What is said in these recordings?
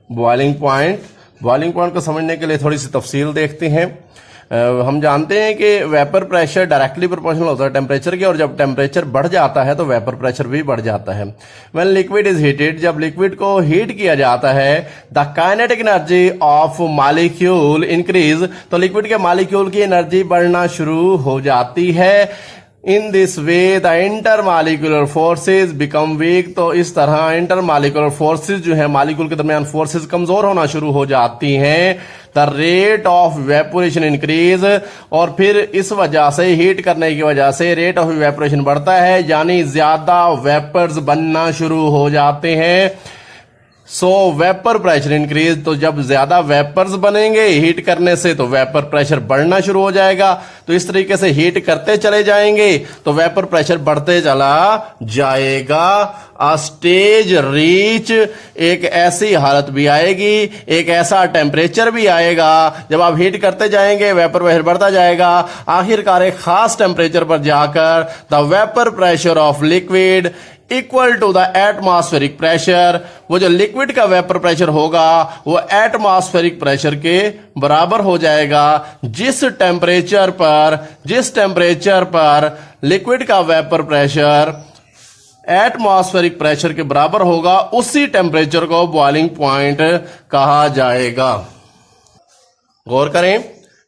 Boiling point को समझने के लिए थोड़ी सी तफसील देखते हैं। हम जानते हैं कि वेपर प्रेशर डायरेक्टली प्रोपोर्शनल होता है टेम्परेचर के, और जब टेम्परेचर बढ़ जाता है तो वेपर प्रेशर भी बढ़ जाता है। व्हेन लिक्विड इज हीटेड, जब लिक्विड को हीट किया जाता है, the kinetic energy of molecule increase, तो लिक्विड के मॉलिक्यूल की एनर्जी बढ़ना शुरू हो जाती है। In this way the intermolecular forces become weak, तो इस तरह इंटरमॉलिक्यूलर फोर्सेज जो है मॉलिक्यूल के दरमियान फोर्सेज कमजोर होना शुरू हो जाती हैं। The rate of evaporation increase, और फिर इस वजह से हीट करने की वजह से रेट ऑफ इवेपोरेशन बढ़ता है, यानी ज्यादा वेपर्स बनना शुरू हो जाते हैं। सो वेपर प्रेशर इंक्रीज, तो जब ज्यादा वेपर्स बनेंगे हीट करने से तो वेपर प्रेशर बढ़ना शुरू हो जाएगा। तो इस तरीके से हीट करते चले जाएंगे तो वेपर प्रेशर बढ़ते चला जाएगा। अ स्टेज रीच, एक ऐसी हालत भी आएगी, एक ऐसा टेम्परेचर भी आएगा जब आप हीट करते जाएंगे वेपर प्रेशर बढ़ता जाएगा। आखिरकार एक खास टेम्परेचर पर जाकर the vapour pressure of liquid equal to the atmospheric pressure, वो जो लिक्विड का वेपर प्रेशर होगा वो एटमॉस्फेरिक प्रेशर के बराबर हो जाएगा। जिस टेम्परेचर पर लिक्विड का वेपर प्रेशर एटमॉस्फेरिक प्रेशर के बराबर होगा, उसी टेम्परेचर को बॉइलिंग पॉइंट कहा जाएगा। गौर करें,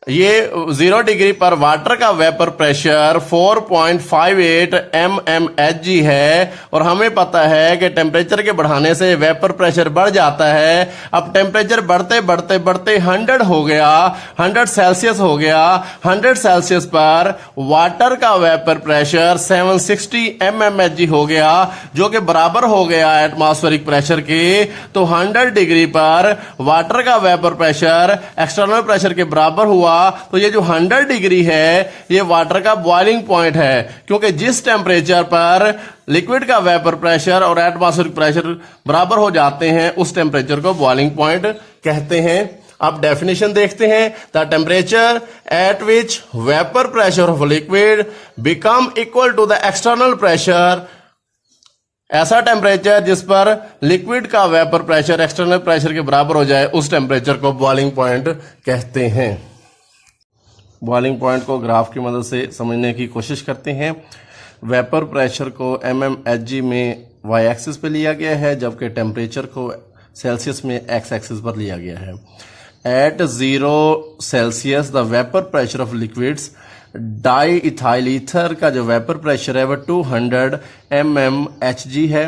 ये 0 डिग्री पर वाटर का वेपर प्रेशर 4.58 mmHg है, और हमें पता है कि टेम्परेचर के बढ़ाने से वेपर प्रेशर बढ़ जाता है। अब टेम्परेचर बढ़ते बढ़ते बढ़ते 100 हो गया, 100 सेल्सियस हो गया। 100 सेल्सियस पर वाटर का वेपर प्रेशर 760 mmHg हो गया, जो कि बराबर हो गया एटमॉस्फेरिक प्रेशर के। तो 100 डिग्री पर वाटर का वेपर प्रेशर एक्सटर्नल प्रेशर के बराबर हुआ, तो ये जो 100 डिग्री है ये वाटर का बॉइलिंग पॉइंट है, क्योंकि जिस टेम्परेचर पर लिक्विड का वेपर प्रेशर और एटमॉस्फेरिक प्रेशर बराबर हो जाते हैं उस टेम्परेचर को बॉइलिंग पॉइंट कहते हैं। अब डेफिनेशन देखते हैं। The temperature at which vapour pressure of liquid become equal to the external pressure, ऐसा टेम्परेचर जिस पर लिक्विड का वेपर प्रेशर एक्सटर्नल प्रेशर के बराबर हो जाए, उस टेम्परेचर को बॉइलिंग पॉइंट कहते हैं। बॉइलिंग पॉइंट को ग्राफ की मदद से समझने की कोशिश करते हैं। वेपर प्रेशर को mmHg में y एक्सिस पे लिया गया है, जबकि टेम्परेचर को सेल्सियस में x एक्सिस पर लिया गया है। At 0 Celsius the vapour pressure of liquids, diethyl ether का जो वेपर प्रेशर है वह 200 mmHg है।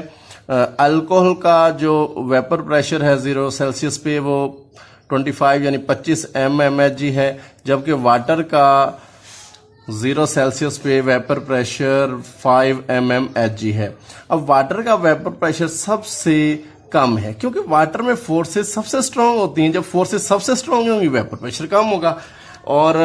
अल्कोहल का जो वेपर प्रेशर है 0 सेल्सियस पे वो 25 यानी 25 mmHg है, जबकि वाटर का 0 सेल्सियस पे वेपर प्रेशर 5 mmHg है। अब वाटर का वेपर प्रेशर सबसे कम है, क्योंकि वाटर में फोर्सेस सबसे स्ट्रांग होती हैं। जब फोर्सेस सबसे स्ट्रांग होंगी वेपर प्रेशर कम होगा। और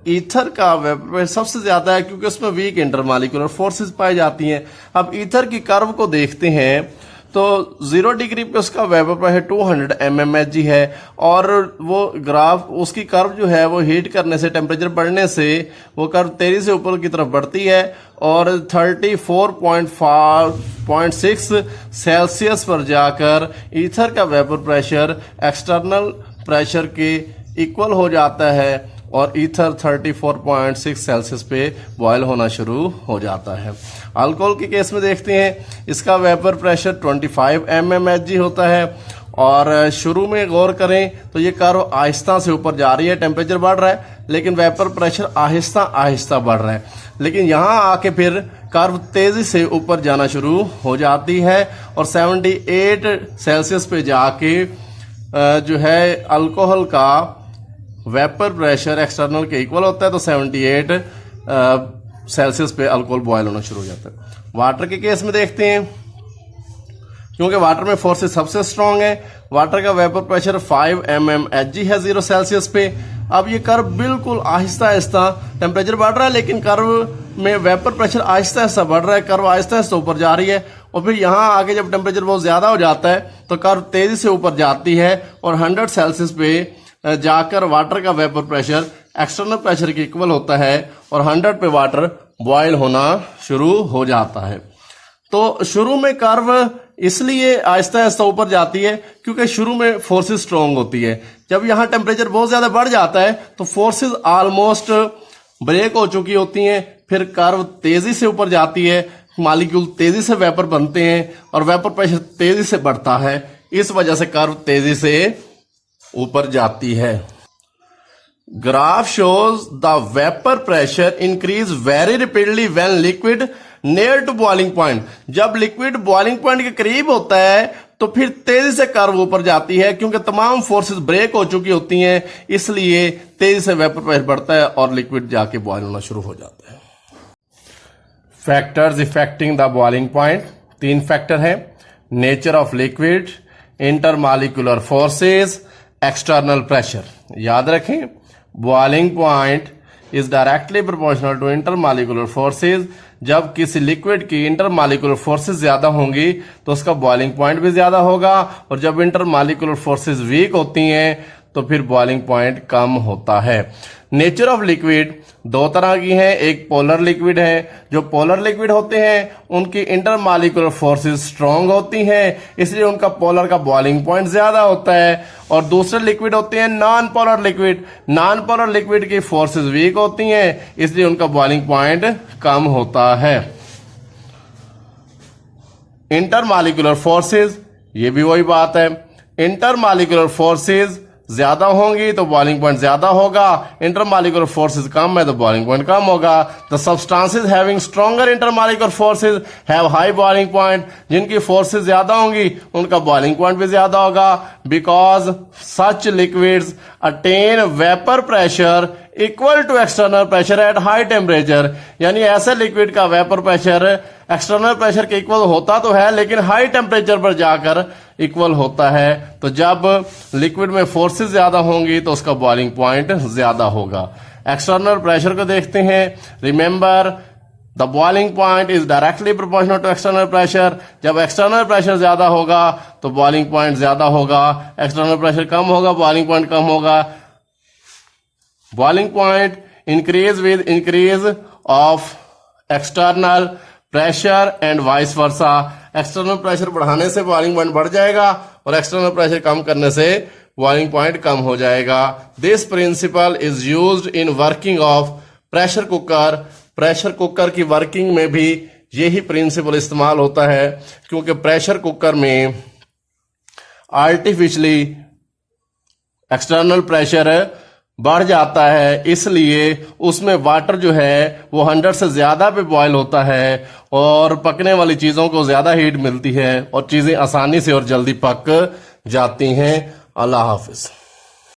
ईथर का वेपर प्रेशर सबसे ज्यादा है, क्योंकि उसमें वीक इंटरमॉलिक्यूलर फोर्सेस पाई जाती हैं। अब ईथर की कर्व को देखते हैं तो 0 डिग्री पे उसका वेपर प्रेशर 200 mmHg है, और वो ग्राफ उसकी कर्व जो है वो हीट करने से टेम्परेचर बढ़ने से वो कर्व तेजी से ऊपर की तरफ बढ़ती है, और 34.6 सेल्सियस पर जाकर ईथर का वेपर प्रेशर एक्सटर्नल प्रेशर के इक्वल हो जाता है, और ईथर 34.6 सेल्सियस पे बॉयल होना शुरू हो जाता है। अल्कोहल के केस में देखते हैं, इसका वेपर प्रेशर 25 mmHg होता है, और शुरू में गौर करें तो ये कर्व आहिस्ता से ऊपर जा रही है, टेम्परेचर बढ़ रहा है लेकिन वेपर प्रेशर आहिस्ता आहिस्ता बढ़ रहा है। लेकिन यहाँ आके फिर कर्व तेजी से ऊपर जाना शुरू हो जाती है, और 78 सेल्सियस पे जाके जो है अल्कोहल का वेपर प्रेशर एक्सटर्नल के इक्वल होता है, तो 78 सेल्सियस पे अल्कोहल बॉयल होना शुरू हो जाता है। वाटर के केस में देखते हैं, क्योंकि वाटर में फोर्सेस सबसे स्ट्रांग है, वाटर का वेपर प्रेशर 5 mmHg है 0 सेल्सियस पे। अब ये कर्व बिल्कुल आहिस्ता आहिस्ता टेम्परेचर बढ़ रहा है, लेकिन कर्व में वेपर प्रेशर आहिस्ता आहिस्ता बढ़ रहा है, कर्व आहिस्ता आहिस्ता ऊपर जा रही है, और फिर यहाँ आगे जब टेम्परेचर बहुत ज्यादा हो जाता है तो कर्व तेजी से ऊपर जाती है, और 100 सेल्सियस पे जाकर वाटर का वेपर प्रेशर एक्सटर्नल प्रेशर के इक्वल होता है, और 100 पे वाटर बॉयल होना शुरू हो जाता है। तो शुरू में कर्व इसलिए आहिस्ता आहिस्ता ऊपर जाती है क्योंकि शुरू में फोर्सेस स्ट्रांग होती है। जब यहाँ टेम्परेचर बहुत ज्यादा बढ़ जाता है तो फोर्सेस ऑलमोस्ट ब्रेक हो चुकी होती हैं, फिर कर्व तेजी से ऊपर जाती है, मॉलिक्यूल तेजी से वेपर बनते हैं और वेपर प्रेशर तेजी से बढ़ता है, इस वजह से कर्व तेजी से ऊपर जाती है। Graph shows the vapour pressure increase very rapidly when liquid near to boiling point. जब लिक्विड बॉइलिंग पॉइंट के करीब होता है तो फिर तेजी से कर्व ऊपर जाती है क्योंकि तमाम फोर्सेस ब्रेक हो चुकी होती हैं, इसलिए तेजी से वेपर प्रेशर बढ़ता है और लिक्विड जाके बॉयल होना शुरू हो जाता है। Factors affecting the boiling point, 3 factor हैं। Nature of liquid, intermolecular forces, external pressure. याद रखें, boiling point is directly proportional to intermolecular forces. जब किसी लिक्विड की इंटरमॉलिक्यूलर फोर्सेस ज्यादा होंगी तो उसका बॉइलिंग पॉइंट भी ज्यादा होगा, और जब इंटरमॉलिक्यूलर फोर्सेस वीक होती हैं तो फिर बॉइलिंग पॉइंट कम होता है। नेचर ऑफ लिक्विड 2 तरह की है, एक पोलर लिक्विड है। जो पोलर लिक्विड होते हैं उनकी इंटरमॉलिक्यूलर फोर्सेस स्ट्रांग होती हैं, इसलिए उनका पोलर का बॉइलिंग पॉइंट ज्यादा होता है। और दूसरे लिक्विड होते हैं non polar liquid. Non polar liquid की फोर्सेस वीक होती हैं, इसलिए उनका बॉइलिंग पॉइंट कम होता है। इंटरमॉलिक्यूलर फोर्सेस, ये भी वही बात है, इंटरमॉलिक्यूलर फोर्सेस ज्यादा होंगी तो बॉइलिंग पॉइंट ज्यादा होगा, इंटरमॉलिक्यूलर फोर्सेस कम है तो बॉइलिंग पॉइंट कम होगा। The substances having stronger intermolecular forces have high boiling point. जिनकी फोर्सेस ज्यादा होंगी उनका बॉइलिंग पॉइंट भी ज्यादा होगा। Because such liquids attain vapour pressure equal to external pressure at high temperature. यानी ऐसे लिक्विड का वेपर प्रेशर एक्सटर्नल प्रेशर के इक्वल होता तो है लेकिन हाई टेम्परेचर पर जाकर इक्वल होता है। तो जब लिक्विड में फोर्सेस ज्यादा होंगी तो उसका बॉइलिंग पॉइंट ज्यादा होगा। एक्सटर्नल प्रेशर को देखते हैं। Remember, the boiling point is directly proportional to external pressure. जब एक्सटर्नल प्रेशर ज्यादा होगा तो बॉइलिंग पॉइंट ज्यादा होगा, एक्सटर्नल प्रेशर कम होगा बॉइलिंग पॉइंट कम होगा। Boiling point increase with increase of external pressure and vice versa. External pressure बढ़ाने से बॉइलिंग पॉइंट बढ़ जाएगा और एक्सटर्नल प्रेशर कम करने से बॉइलिंग पॉइंट कम हो जाएगा। This principle is used in working of pressure cooker. Pressure cooker की वर्किंग में भी यही प्रिंसिपल इस्तेमाल होता है, क्योंकि प्रेशर कुकर में आर्टिफिशियली एक्सटर्नल प्रेशर बढ़ जाता है, इसलिए उसमें वाटर जो है वो 100 से ज्यादा पे बॉयल होता है और पकने वाली चीजों को ज्यादा हीट मिलती है और चीजें आसानी से और जल्दी पक जाती हैं। अल्लाह हाफिज।